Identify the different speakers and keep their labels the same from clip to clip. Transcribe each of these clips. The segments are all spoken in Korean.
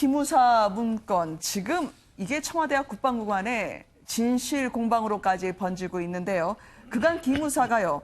Speaker 1: 기무사 문건, 지금 이게 청와대와 국방부 간의 진실 공방으로까지 번지고 있는데요. 그간 기무사가요,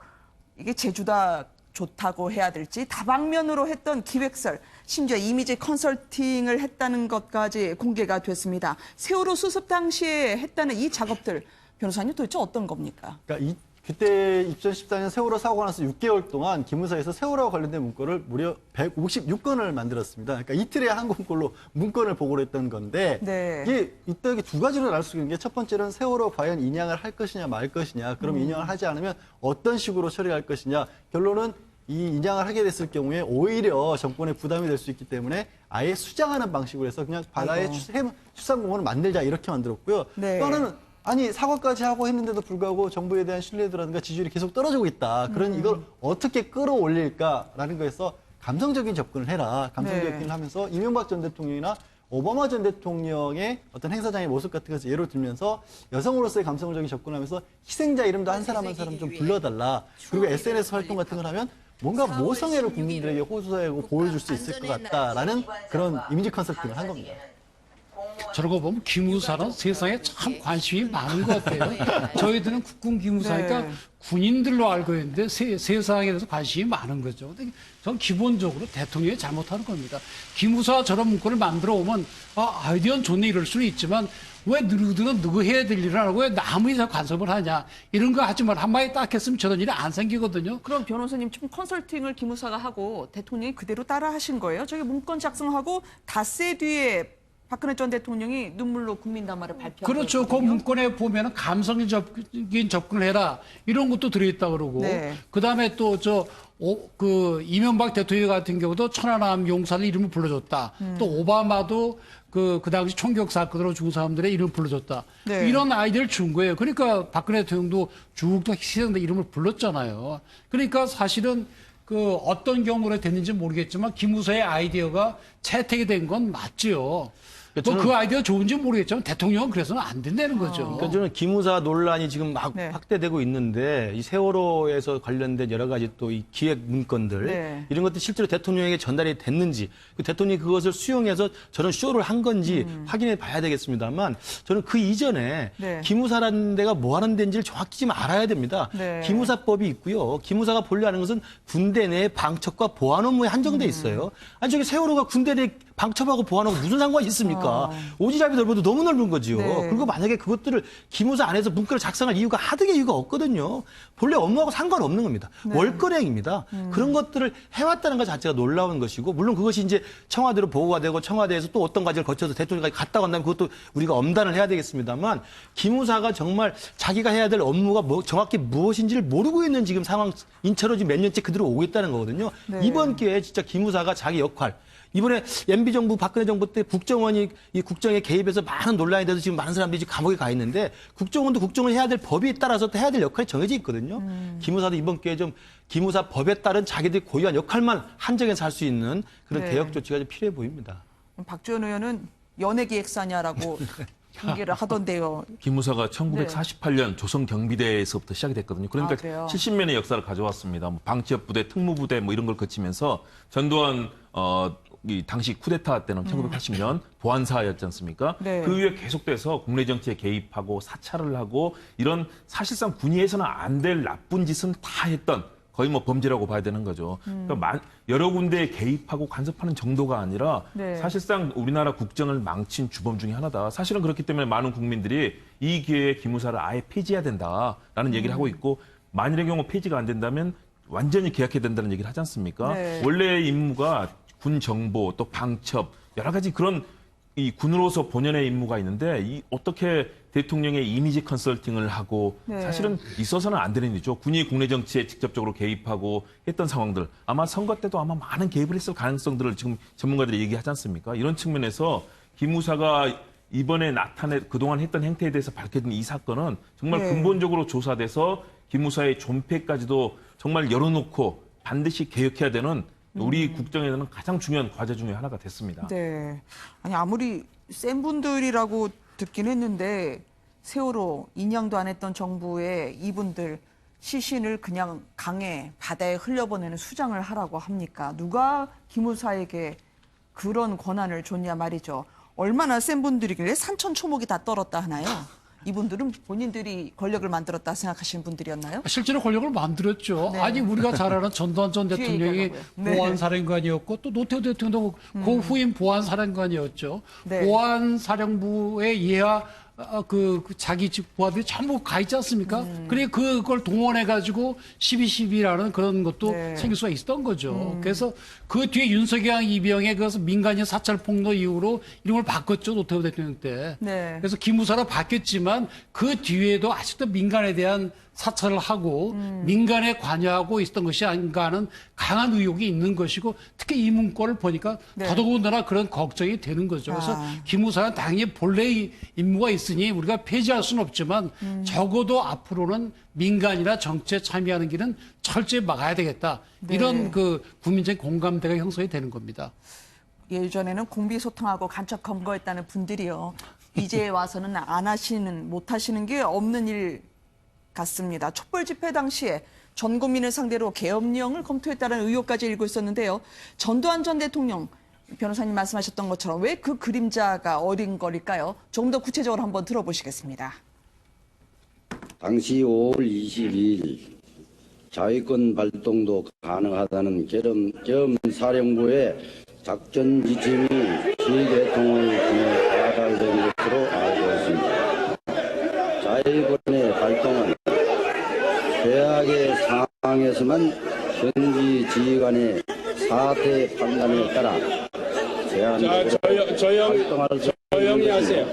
Speaker 1: 이게 제주다 좋다고 해야 될지 다방면으로 했던 기획설, 심지어 이미지 컨설팅을 했다는 것까지 공개가 됐습니다. 세월호 수습 당시에 했다는 이 작업들, 변호사님 도대체 어떤 겁니까?
Speaker 2: 그러니까 그때 2014년 세월호 사고가 나서 6개월 동안 기무사에서 세월호와 관련된 문건을 무려 156건을 만들었습니다. 그러니까 이틀에 한 권꼴로 문건을 보고를 했던 건데
Speaker 1: 네.
Speaker 2: 이게 이때 두 가지로 나눌 수 있는 게 첫 번째는 세월호 과연 인양을 할 것이냐 말 것이냐. 그럼 인양을 하지 않으면 어떤 식으로 처리할 것이냐. 결론은 이 인양을 하게 됐을 경우에 오히려 정권에 부담이 될 수 있기 때문에 아예 수장하는 방식으로 해서 그냥 바다에 수상공원을 만들자 이렇게 만들었고요.
Speaker 1: 네.
Speaker 2: 또 하나는 아니 사과까지 하고 했는데도 불구하고 정부에 대한 신뢰도라든가 지지율이 계속 떨어지고 있다. 그런 이걸 어떻게 끌어올릴까라는 거에서 감성적인 접근을 해라. 감성적인 접근을 하면서 이명박 전 대통령이나 오바마 전 대통령의 어떤 행사장의 모습 같은 것을 예로 들면서 여성으로서의 감성적인 접근을 하면서 희생자 이름도 한 사람 한 사람 좀 불러달라. 그리고 SNS 활동 같은 걸 하면 뭔가 모성애를 국민들에게 호소하고 보여줄 수 있을 것 같다라는 그런 이미지 컨설팅을 한 겁니다.
Speaker 3: 저러고 보면 기무사는 세상에 참 관심이 많은 것 같아요. 저희들은 국군 기무사니까
Speaker 1: 네.
Speaker 3: 군인들로 알고 있는데 세상에 대해서 관심이 많은 거죠. 근데 전 기본적으로 대통령이 잘못하는 겁니다. 기무사 저런 문건을 만들어 오면 아이디어는 좋네 이럴 수는 있지만 왜 누구들은 누구 해야 될 일을 하고 왜 남의 간섭을 하냐 이런 거 하지 말 한마디 딱 했으면 저런 일이 안 생기거든요.
Speaker 1: 그럼 변호사님 좀 컨설팅을 기무사가 하고 대통령이 그대로 따라 하신 거예요? 저기 문건 작성하고 닷새 뒤에 박근혜 전 대통령이 눈물로 국민 담화를 발표한
Speaker 3: 그렇죠. 그 문건에 보면은 감성적인 접근을 해라 이런 것도 들어있다 그러고
Speaker 1: 네.
Speaker 3: 그다음에 또 이명박 대통령 같은 경우도 천안함 용사들 이름을 불러줬다. 또 오바마도 그 당시 총격 사건으로 죽은 사람들의 이름을 불러줬다.
Speaker 1: 네.
Speaker 3: 이런 아이디어를 준 거예요. 그러니까 박근혜 대통령도 죽도 희생자 이름을 불렀잖아요. 그러니까 사실은 그 어떤 경우로 됐는지 모르겠지만 기무사의 아이디어가 채택이 된 건 맞지요. 그 아이디어 좋은지 모르겠지만 대통령은 그래서는 안 된다는 거죠.
Speaker 4: 그러니까 저는 기무사 논란이 지금 막
Speaker 1: 네.
Speaker 4: 확대되고 있는데 이 세월호에서 관련된 여러 가지 또 이 기획 문건들
Speaker 1: 네.
Speaker 4: 이런 것들이 실제로 대통령에게 전달이 됐는지 그 대통령이 그것을 수용해서 저런 쇼를 한 건지 확인해 봐야 되겠습니다만 저는 그 이전에
Speaker 1: 네.
Speaker 4: 기무사라는 데가 뭐 하는 데인지를 정확히 좀 알아야 됩니다.
Speaker 1: 네.
Speaker 4: 기무사법이 있고요. 기무사가 본래 하는 것은 군대 내 방첩과 보안 업무에 한정돼 있어요. 아니 저기 세월호가 군대 내 방첩하고 보안하고 무슨 상관이 있습니까? 오지랖이 넓어도 너무 넓은 거지요.
Speaker 1: 네.
Speaker 4: 그리고 만약에 그것들을 기무사 안에서 문건을 작성할 이유가 하등의 이유가 없거든요. 본래 업무하고 상관없는 겁니다. 월거래입니다. 그런 것들을 해왔다는 것 자체가 놀라운 것이고 물론 그것이 이제 청와대로 보고가 되고 청와대에서 또 어떤 과정을 거쳐서 대통령까지 갔다 간다면 그것도 우리가 엄단을 해야 되겠습니다만 기무사가 정말 자기가 해야 될 업무가 정확히 무엇인지를 모르고 있는 지금 상황인처럼 지금 몇 년째 그대로 오고 있다는 거거든요.
Speaker 1: 네.
Speaker 4: 이번 기회에 진짜 기무사가 자기 역할 이번에 MB 정부 박근혜 정부 때 국정원이 이 국정에 개입해서 많은 논란이 돼서 지금 많은 사람들이 지금 감옥에 가 있는데 국정원도 국정을 해야 될 법에 따라서 또 해야 될 역할이 정해져 있거든요. 기무사도 이번 기회에 좀 기무사 법에 따른 자기들이 고유한 역할만 한정해서 할 수 있는 그런
Speaker 1: 네.
Speaker 4: 개혁 조치가 좀 필요해 보입니다.
Speaker 1: 박지원 의원은 연예기획사냐라고 핑계를 하던데요.
Speaker 5: 기무사가 1948년 조선경비대에서부터 시작이 됐거든요. 그러니까
Speaker 1: 그래요?
Speaker 5: 70년의 역사를 가져왔습니다. 뭐 방치업부대, 특무부대 뭐 이런 걸 거치면서 전두환 이 당시 쿠데타 때는 1980년 보안사였지 않습니까?
Speaker 1: 네.
Speaker 5: 그 이후에 계속돼서 국내 정치에 개입하고 사찰을 하고 이런 사실상 군의에서는 안 될 나쁜 짓은 다 했던 거의 뭐 범죄라고 봐야 되는 거죠. 그러니까 여러 군데에 개입하고 간섭하는 정도가 아니라
Speaker 1: 네.
Speaker 5: 사실상 우리나라 국정을 망친 주범 중에 하나다. 사실은 그렇기 때문에 많은 국민들이 이 기회에 기무사를 아예 폐지해야 된다라는 얘기를 하고 있고 만일의 경우 폐지가 안 된다면 완전히 개혁해야 된다는 얘기를 하지 않습니까?
Speaker 1: 네.
Speaker 5: 원래의 임무가 군 정보 또 방첩 여러 가지 그런 이 군으로서 본연의 임무가 있는데 이 어떻게 대통령의 이미지 컨설팅을 하고
Speaker 1: 네.
Speaker 5: 사실은 있어서는 안 되는 일이죠. 군이 국내 정치에 직접적으로 개입하고 했던 상황들 아마 선거 때도 아마 많은 개입을 했을 가능성들을 지금 전문가들이 얘기하지 않습니까? 이런 측면에서 기무사가 이번에 그동안 했던 행태에 대해서 밝혀진 이 사건은 정말
Speaker 1: 네.
Speaker 5: 근본적으로 조사돼서 기무사의 존폐까지도 정말 열어놓고 반드시 개혁해야 되는 우리 국정에서는 가장 중요한 과제 중에 하나가 됐습니다.
Speaker 1: 네. 아니 아무리 센 분들이라고 듣긴 했는데 세월호 인양도 안 했던 정부에 이분들 시신을 그냥 강에 바다에 흘려보내는 수장을 하라고 합니까? 누가 기무사에게 그런 권한을 줬냐 말이죠. 얼마나 센 분들이길래 산천초목이 다 떨었다 하나요? 이분들은 본인들이 권력을 만들었다 생각하시는 분들이었나요?
Speaker 3: 실제로 권력을 만들었죠.
Speaker 1: 네.
Speaker 3: 아니 우리가 잘 아는 전두환 전
Speaker 1: 뒤에
Speaker 3: 대통령이
Speaker 1: 얘기하려고요. 네.
Speaker 3: 보안사령관이었고 또 노태우 대통령도 그 후임 보안사령관이었죠.
Speaker 1: 네.
Speaker 3: 보안사령부의 이하 그 자기 집 부하들이 전부 가 있지 않습니까? 그래 그걸 동원해가지고 12.12라는 그런 것도
Speaker 1: 네.
Speaker 3: 생길 수가 있었던 거죠. 그래서 그 뒤에 윤석열 이병의 그 민간인 사찰 폭로 이후로 이름을 바꿨죠. 노태우 대통령 때.
Speaker 1: 네.
Speaker 3: 그래서 기무사로 바뀌었지만 그 뒤에도 아직도 민간에 대한 사찰을 하고 민간에 관여하고 있었던 것이 아닌가 하는 강한 의혹이 있는 것이고 특히 이 문건을 보니까
Speaker 1: 네.
Speaker 3: 더더군다나 그런 걱정이 되는 거죠. 그래서
Speaker 1: 아.
Speaker 3: 기무사는 당연히 본래의 임무가 있으니 우리가 폐지할 수는 없지만 적어도 앞으로는 민간이나 정치에 참여하는 길은 철저히 막아야 되겠다.
Speaker 1: 네.
Speaker 3: 이런 그 국민적 공감대가 형성이 되는 겁니다.
Speaker 1: 예전에는 공비소통하고 간첩 검거했다는 분들이요. 이제 와서는 안 하시는, 못 하시는 게 없는 일 같습니다. 촛불 집회 당시에 전 국민을 상대로 계엄령을 검토했다는 의혹까지 일고 있었는데요. 전두환 전 대통령, 변호사님 말씀하셨던 것처럼 왜 그 그림자가 어린 거릴까요? 조금 더 구체적으로 한번 들어보시겠습니다.
Speaker 6: 당시 5월 22일 자위권 발동도 가능하다는 계엄사령부의 작전 지침이 질 대통령을 통해 발달된 것으로 알고 있습니다. 자위권의 발동은 최악의 상황에서만 현지 지휘관의 사태 판단에 따라 제한적으로
Speaker 7: 조용히 하세요.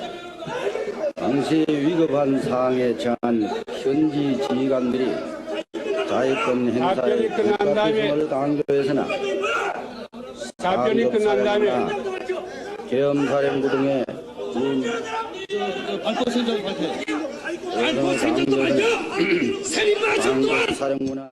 Speaker 6: 당시 위급한 상황에 처한 현지 지휘관들이 자위권 행사에
Speaker 7: 답변이 끝난
Speaker 6: 국가
Speaker 7: 다음에
Speaker 6: 피성을 강조해서나
Speaker 7: 답변이 끝난 다음에
Speaker 6: 계엄사령부 등의 사령부나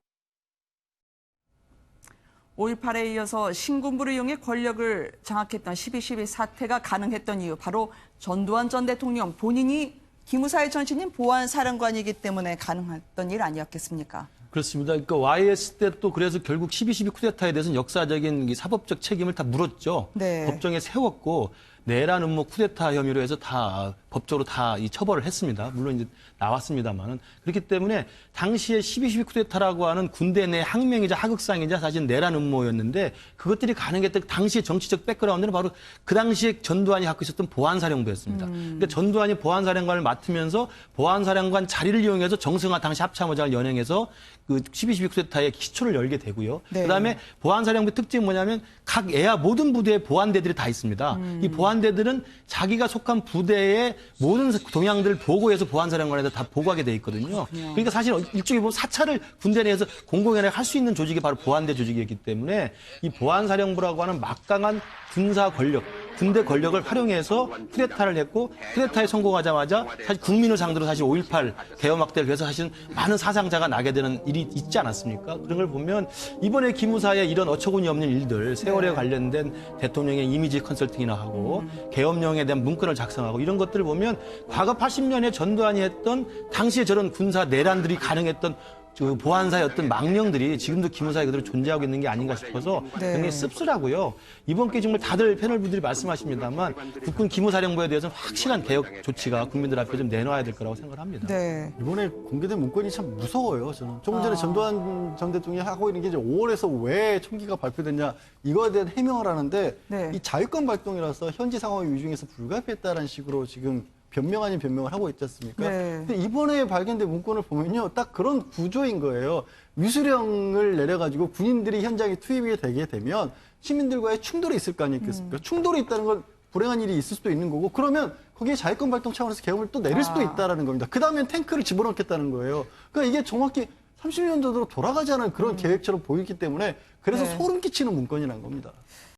Speaker 1: 5.18에 이어서 신군부를 이용해 권력을 장악했던 12.12 사태가 가능했던 이유, 바로 전두환 전 대통령 본인이 기무사의 전신인 보안사령관이기 때문에 가능했던 일 아니었겠습니까?
Speaker 4: 그렇습니다. 그러니까 YS 때 또 그래서 결국 12.12 쿠데타에 대해서는 역사적인 이 사법적 책임을 다 물었죠.
Speaker 1: 네.
Speaker 4: 법정에 세웠고 내란 음모 쿠데타 혐의로 해서 다 법적으로 다 이 처벌을 했습니다. 물론 이제 나왔습니다만은 그렇기 때문에 당시에 12.12 쿠데타라고 하는 군대 내 항명이자 하극상이자 사실 내란 음모였는데 그것들이 가능했던 당시의 정치적 백그라운드는 바로 그 당시에 전두환이 갖고 있었던 보안사령부였습니다. 그러니까 전두환이 보안사령관을 맡으면서 보안사령관 자리를 이용해서 정승화 당시 합참의장을 연행해서 그 12.12 쿠데타의 기초를 열게 되고요.
Speaker 1: 네.
Speaker 4: 그다음에 보안사령부의 특징이 뭐냐면 각 애야 모든 부대에 보안대들이 다 있습니다. 이 보안대들은 자기가 속한 부대의 모든 동향들을 보고해서 보안사령관에다 다 보고하게 돼 있거든요. 그러니까 사실 일종의 보면 사찰을 군대 내에서 공공연하게 할 수 있는 조직이 바로 보안대 조직이었기 때문에 이 보안사령부라고 하는 막강한 군사 권력, 군대 권력을 활용해서 쿠데타를 했고 쿠데타에 성공하자마자 사실 국민을 상대로 사실 5.18 개엄 확대를 위해서 사실 많은 사상자가 나게 되는 일이 있지 않았습니까? 그런 걸 보면 이번에 기무사의 이런 어처구니 없는 일들, 세월에 관련된 대통령의 이미지 컨설팅이나 하고 계엄령에 대한 문건을 작성하고 이런 것들을 보면 과거 80년에 전두환이 했던 당시에 저런 군사 내란들이 가능했던 그 보안사의 어떤 망령들이 지금도 기무사에 그대로 존재하고 있는 게 아닌가 싶어서
Speaker 1: 네.
Speaker 4: 굉장히 씁쓸하고요. 이번 게 정말 다들 패널분들이 말씀하십니다만 국군 기무사령부에 대해서는 확실한 개혁 조치가 국민들 앞에 좀 내놔야 될 거라고 생각을 합니다.
Speaker 1: 네.
Speaker 2: 이번에 공개된 문건이 참 무서워요. 저는 조금 전에 전두환 전 대통령이 하고 있는 게 이제 5월에서 왜 총기가 발표됐냐 이거에 대한 해명을 하는데
Speaker 1: 네.
Speaker 2: 이 자유권 발동이라서 현지 상황을 위중해서 불가피했다는 식으로 지금 변명 아닌 변명을 하고 있지 않습니까?
Speaker 1: 네.
Speaker 2: 근데 이번에 발견된 문건을 보면요, 딱 그런 구조인 거예요. 위수령을 내려가지고 군인들이 현장에 투입이 되게 되면 시민들과의 충돌이 있을 거 아니겠습니까? 충돌이 있다는 건 불행한 일이 있을 수도 있는 거고, 그러면 거기에 자유권 발동 차원에서 계엄을 또 내릴 수도 있다라는 겁니다. 그 다음엔 탱크를 집어넣겠다는 거예요. 그러니까 이게 정확히 30년 전으로 돌아가지 않은 그런 계획처럼 보이기 때문에 그래서
Speaker 1: 네.
Speaker 2: 소름 끼치는 문건이라는 겁니다.